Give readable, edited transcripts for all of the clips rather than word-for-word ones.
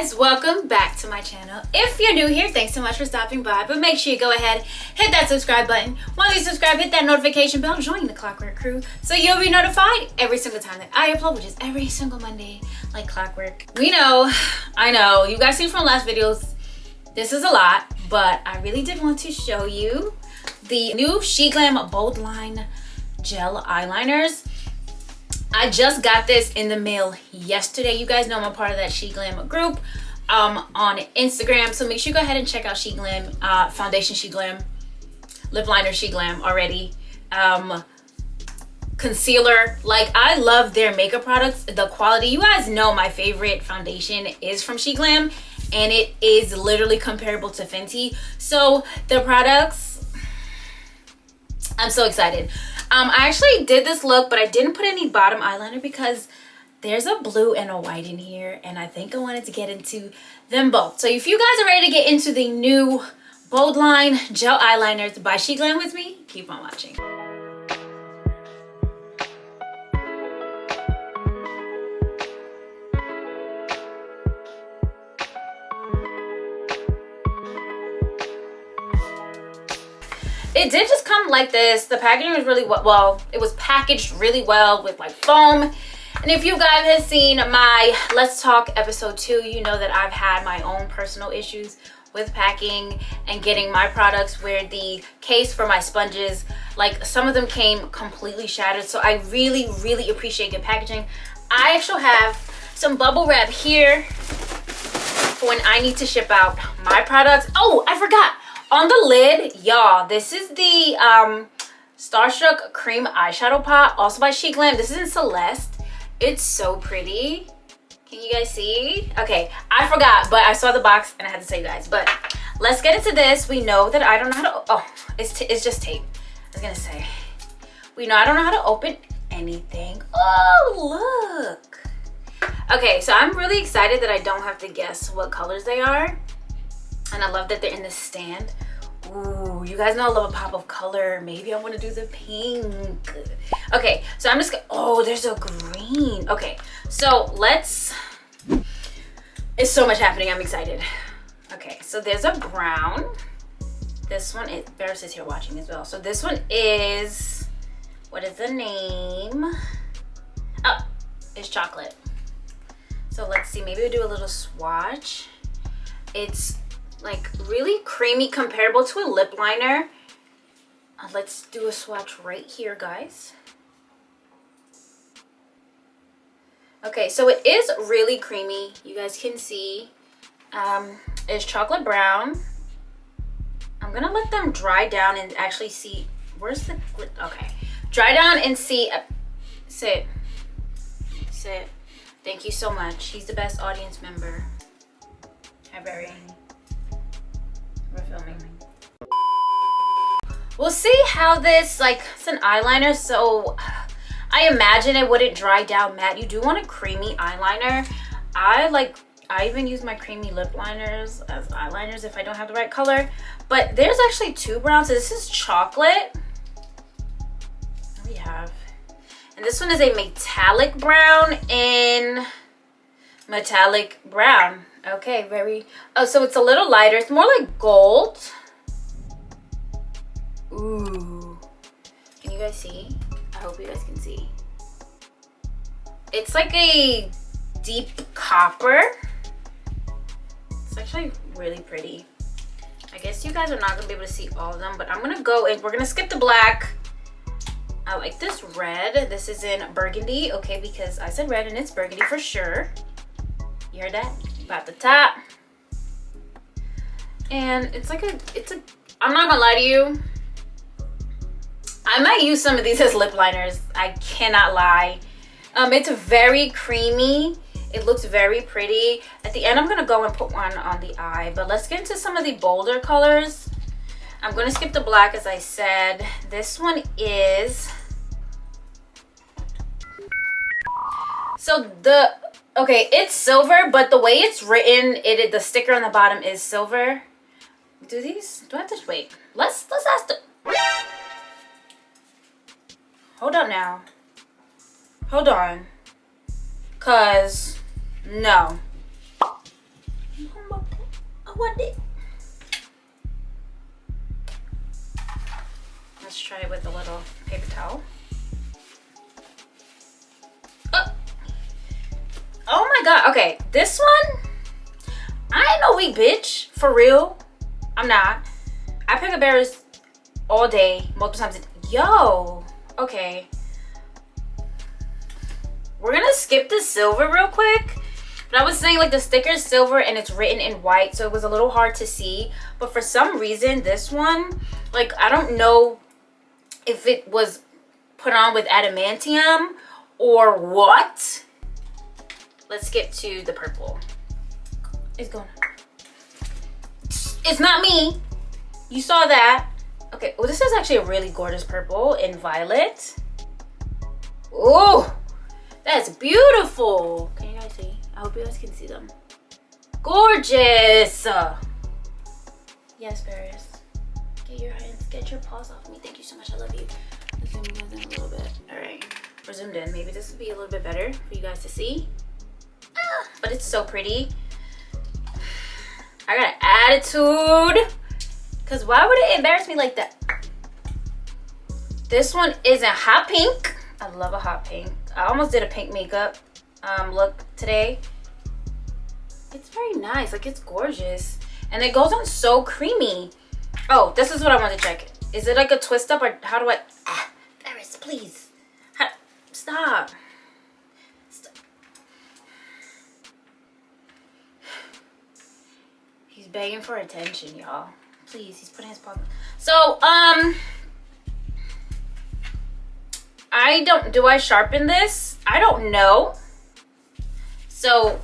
guys, welcome back to my channel. If you're new here, thanks so much for stopping by, but make sure you go ahead, hit that subscribe button. Once you subscribe, hit that notification bell, join the clockwork crew so you'll be notified every single time that I upload, which is every single Monday, like clockwork. I know, you guys seen from last videos, this is a lot, but I really did want to show you the new Sheglam Boldline Gel eyeliners. I just got this in the mail yesterday. You guys know I'm a part of that Sheglam group on Instagram. So make sure you go ahead and check out Sheglam, foundation Sheglam, lip liner Sheglam already. Concealer. Like, I love their makeup products. The quality, you guys know my favorite foundation is from Sheglam, and it is literally comparable to Fenty. So the products, I'm so excited. I actually did this look, but I didn't put any bottom eyeliner because there's a blue and a white in here, and I think I wanted to get into them both. So if you guys are ready to get into the new Boldline Gel Eyeliners by Sheglam with me, keep on watching. It did just come like this. The packaging was really well, it was packaged really well with like foam. And if you guys have seen my Let's Talk episode 2, you know that I've had my own personal issues with packing and getting my products, where the case for my sponges, like some of them came completely shattered. So I really appreciate good packaging. I actually have some bubble wrap here for when I need to ship out my products. Oh, I forgot. On the lid, y'all, this is the Starstruck Cream Eyeshadow Pot, also by Sheglam. This is in Celeste. It's so pretty. Can you guys see? Okay, I forgot, but I saw the box and I had to say you guys. But let's get into this. We know that I don't know how to, oh, it's just tape. I was gonna say. We know I don't know how to open anything. Oh, look. Okay, so I'm really excited that I don't have to guess what colors they are. And I love that they're in the stand. Ooh, you guys know I love a pop of color. Maybe I want to do the pink. Okay, so I'm just gonna, oh, there's a green. Okay, so let's, it's so much happening. I'm excited. Okay, so there's a brown. This one is, Barris is here watching as well. So this one is, what is the name? Oh, it's chocolate. So let's see, maybe we'll do a little swatch. It's like really creamy, comparable to a lip liner. Let's do a swatch right here, guys. Okay, so it is really creamy. You guys can see it's chocolate brown. I'm gonna let them dry down and actually see, where's the, okay, dry down and see. Sit. Thank you so much. He's the best audience member. Hi, Barry. We're filming. We'll see how this, like, it's an eyeliner, so I imagine it wouldn't dry down matte. You do want a creamy eyeliner. I even use my creamy lip liners as eyeliners if I don't have the right color. But there's actually two browns. So this is chocolate. What do we have? And this one is a metallic brown and metallic brown. Okay, very, oh, so it's a little lighter. It's more like gold. Ooh. Can you guys see? I hope you guys can see. It's like a deep copper. It's actually really pretty. I guess you guys are not gonna be able to see all of them, but I'm gonna go and we're gonna skip the black. I like this red. This is in burgundy, okay, because I said red and it's burgundy for sure. You heard that? About the top. And it's like I'm not gonna lie to you, I might use some of these as lip liners. I cannot lie. It's very creamy. It looks very pretty. At the end, I'm gonna go and put one on the eye, but let's get into some of the bolder colors. I'm gonna skip the black, as I said. This one is, so okay, it's silver, but the way it's written, the sticker on the bottom is silver. Do I have to wait? Let's ask the, hold on now. Hold on. Cause no. I want it. Let's try it with a little paper towel. Oh my god. Okay, this one, I ain't no weak bitch. For real. I'm not. I pick up berries all day, multiple times. Yo. Okay. We're gonna skip the silver real quick. But I was saying like the sticker is silver and it's written in white, so it was a little hard to see. But for some reason, this one, like I don't know if it was put on with adamantium or what. Let's skip to the purple. It's going. It's not me. You saw that. Okay, well this is actually a really gorgeous purple in violet. Oh, that's beautiful. Can you guys see? I hope you guys can see them. Gorgeous. Yes, Paris. Get your hands, get your paws off me. Thank you so much. I love you. Let's zoom you guys in a little bit. All right, we're zoomed in. Maybe this would be a little bit better for you guys to see. But it's so pretty. I got an attitude. Cause why would it embarrass me like that? This one is a hot pink. I love a hot pink. I almost did a pink makeup look today. It's very nice. Like it's gorgeous. And it goes on so creamy. Oh, this is what I want to check. Is it like a twist up or how do I? Paris, please. Stop. He's begging for attention, y'all. Please, he's putting his paw. So, do I sharpen this? I don't know. So,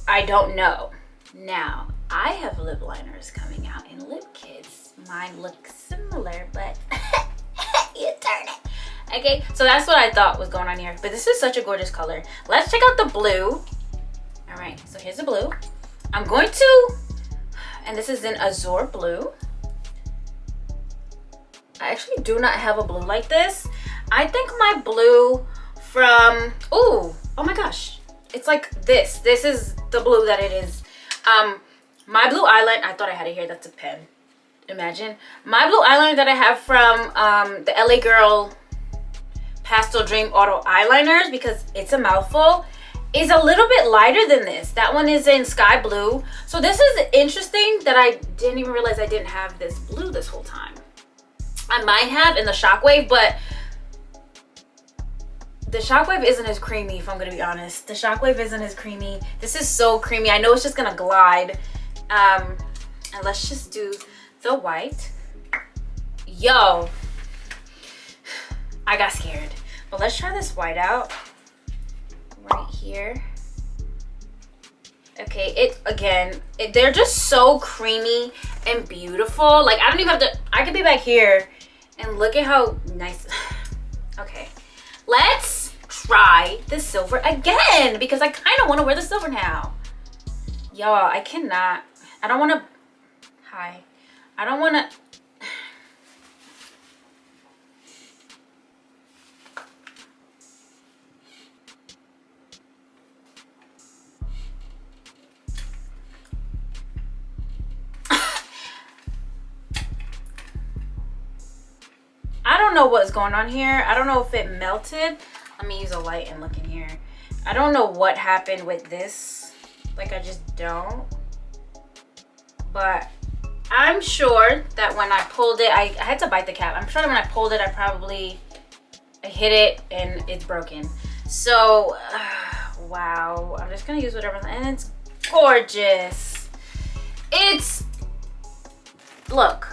I don't know. Now, I have lip liners coming out in lip kits. Mine look similar, but you turn it. Okay, so that's what I thought was going on here. But this is such a gorgeous color. Let's check out the blue. All right, so here's the blue. I'm going to, and this is in azure blue. I actually do not have a blue like this. I think my blue from, oh my gosh. It's like this. This is the blue that it is. My blue eyeliner, I thought I had it here. That's a pen. Imagine. My blue eyeliner that I have from the LA Girl Pastel Dream Auto Eyeliners, because it's a mouthful, is a little bit lighter than this. That one is in sky blue. So this is interesting that I didn't even realize I didn't have this blue this whole time. I might have in the Shockwave, but the Shockwave isn't as creamy, if I'm gonna be honest. The Shockwave isn't as creamy. This is so creamy. I know it's just gonna glide. And let's just do the white. Yo, I got scared. But let's try this white out right here. Okay, they're just so creamy and beautiful. Like I don't even have to, I could be back here and look at how nice. Okay, let's try the silver again because I kind of want to wear the silver now. Y'all, I cannot. I don't want to. Hi. I don't want to. I don't know what's going on here. I don't know if it melted. Let me use a light and look in here. I don't know what happened with this. Like I just don't. But I'm sure that when I pulled it, I had to bite the cap. I'm sure that when I pulled it, I hit it and it's broken. So, wow. I'm just gonna use whatever, and it's gorgeous. Look.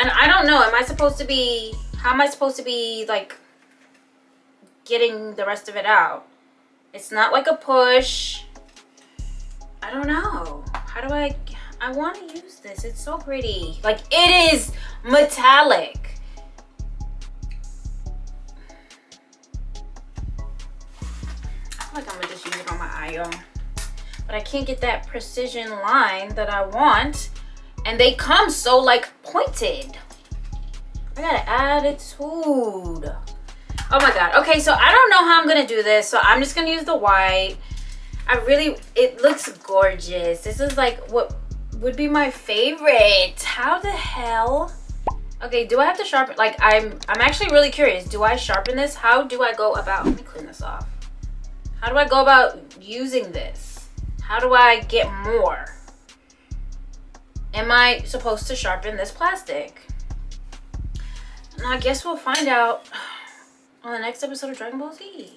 And I don't know, how am I supposed to be like getting the rest of it out? It's not like a push. I don't know. How do I want to use this. It's so pretty. Like it is metallic. I feel like I'm gonna just use it on my eye, y'all. But I can't get that precision line that I want. And they come so like pointed. I got an attitude. Oh my god. Okay, so I don't know how I'm gonna do this. So I'm just gonna use the white. It looks gorgeous. This is like what would be my favorite. How the hell? Okay, do I have to sharpen? Like, I'm actually really curious. Do I sharpen this? How do I go about? Let me clean this off. How do I go about using this? How do I get more? Am I supposed to sharpen this plastic? And I guess we'll find out on the next episode of Dragon Ball Z.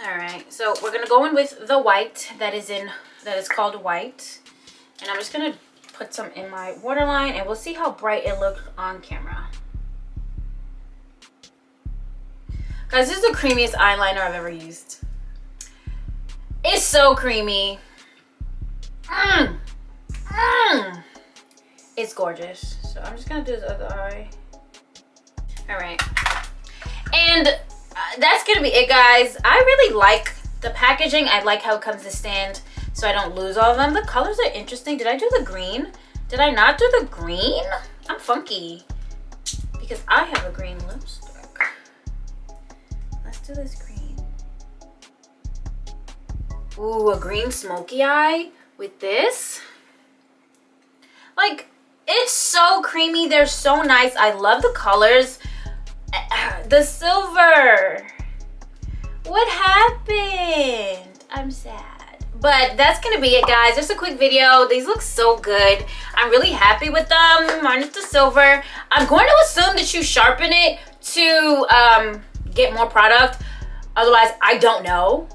Alright, so we're gonna go in with the white that is called white. And I'm just gonna put some in my waterline and we'll see how bright it looks on camera. Guys, this is the creamiest eyeliner I've ever used. It's so creamy. It's gorgeous. So I'm just gonna do this other eye. Alright. And that's gonna be it, guys. I really like the packaging. I like how it comes to stand so I don't lose all of them. The colors are interesting. Did I do the green? Did I not do the green? I'm funky because I have a green lipstick. Let's do this green. Ooh, a green smoky eye with this. Like, it's so creamy. They're so nice. I love the colors. The silver. What happened? I'm sad. But that's gonna be it, guys. Just a quick video. These look so good. I'm really happy with them, minus the silver. I'm going to assume that you sharpen it to get more product. Otherwise, I don't know.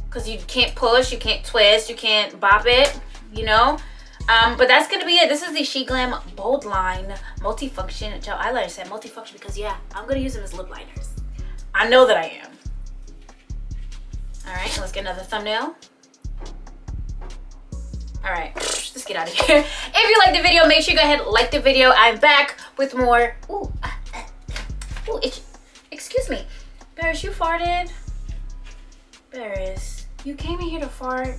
Because you can't push, you can't twist, you can't bop it, you know. But that's gonna be it. This is the Sheglam Boldline multifunction gel eyeliner. I said multifunction because yeah, I'm gonna use them as lip liners. I know that I am. All right, let's get another thumbnail. All right, let's get out of here. If you like the video, make sure you go ahead and like the video. I'm back with more. Ooh, itchy. Excuse me, Barris, you farted. Barris, you came in here to fart.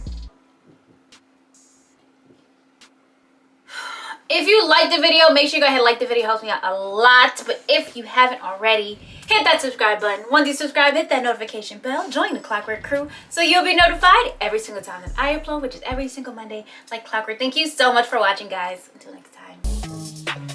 If you like the video, make sure you go ahead and like the video. It helps me out a lot. But if you haven't already, hit that subscribe button. Once you subscribe, hit that notification bell. Join the Clockwork crew so you'll be notified every single time that I upload, which is every single Monday like clockwork. Thank you so much for watching, guys. Until next time.